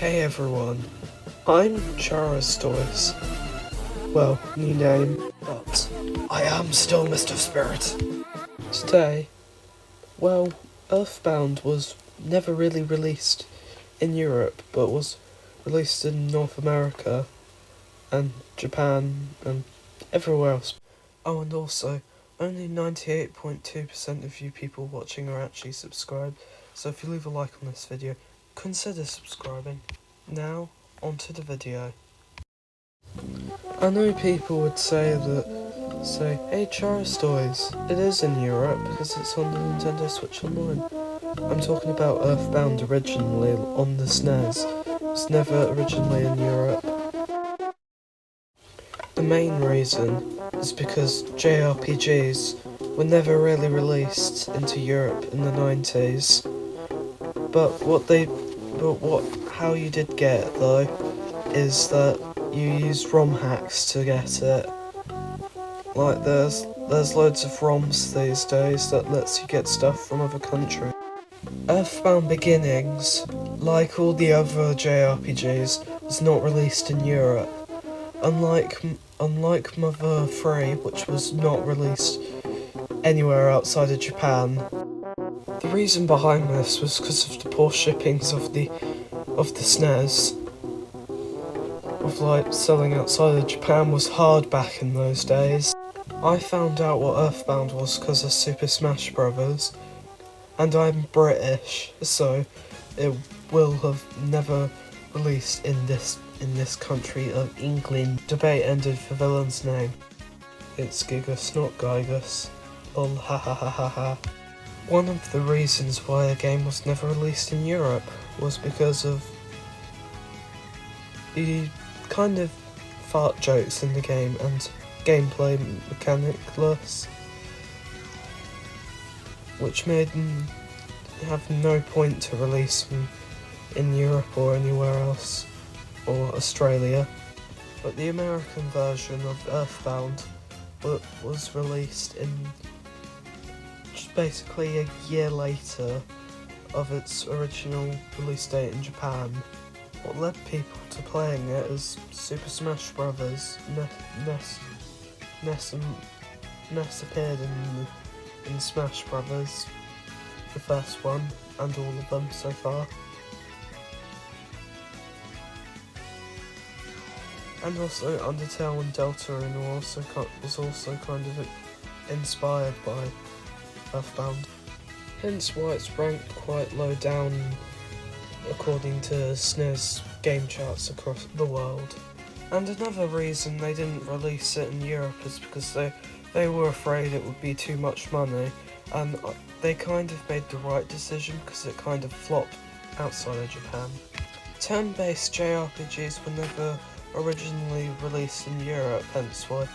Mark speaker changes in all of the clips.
Speaker 1: Hey everyone, I'm Charos Toys. Well, new name, but I am still Mr. Spirit. Today, well, Earthbound was never really released in Europe, but was released in North America and Japan and everywhere else. Oh, and also, only 98.2% of you people watching are actually subscribed, so if you leave a like on this video, consider subscribing. Now, onto the video. I know people would say, hey Charos Toys, it is in Europe because it's on the Nintendo Switch Online. I'm talking about Earthbound originally on the SNES. It was never originally in Europe. The main reason is because JRPGs were never really released into Europe in the 90s. But how you did get it though, is that you used ROM hacks to get it. Like there's loads of ROMs these days that lets you get stuff from other countries. Earthbound Beginnings, like all the other JRPGs, was not released in Europe. Unlike Mother 3, which was not released anywhere outside of Japan. The reason behind this was because of the poor shippings of the SNES. Of selling outside of Japan was hard back in those days. I found out what Earthbound was because of Super Smash Bros. And I'm British, so it will have never released in this country of England. Debate ended for villain's name. It's Gigas, not Gigas. Lol, ha ha ha ha ha. One of the reasons why a game was never released in Europe was because of the kind of fart jokes in the game and gameplay mechanicless, which made them have no point to release them in Europe or anywhere else, or Australia. But the American version of Earthbound was released in just basically a year later of its original release date in Japan. What led people to playing it is Super Smash Bros. Ness appeared in Smash Bros. The first one, and all of them so far. And also Undertale and Deltarune was also kind of inspired by Earthbound. Hence why it's ranked quite low down according to SNES game charts across the world. And another reason they didn't release it in Europe is because they were afraid it would be too much money, and they kind of made the right decision because it kind of flopped outside of Japan. Turn-based JRPGs were never originally released in Europe, hence why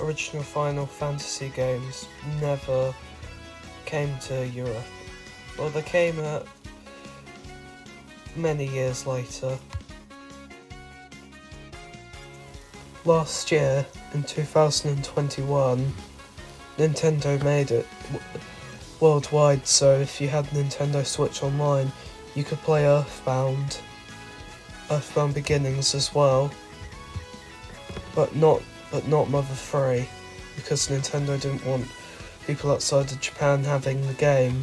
Speaker 1: original Final Fantasy games never came to Europe. Well, they came at many years later. Last year, in 2021, Nintendo made it worldwide, so if you had Nintendo Switch Online, you could play Earthbound Beginnings as well, but not Mother 3, because Nintendo didn't want people outside of Japan having the game.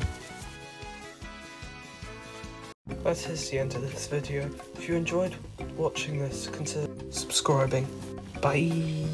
Speaker 1: That is the end of this video. If you enjoyed watching this, consider subscribing. Bye!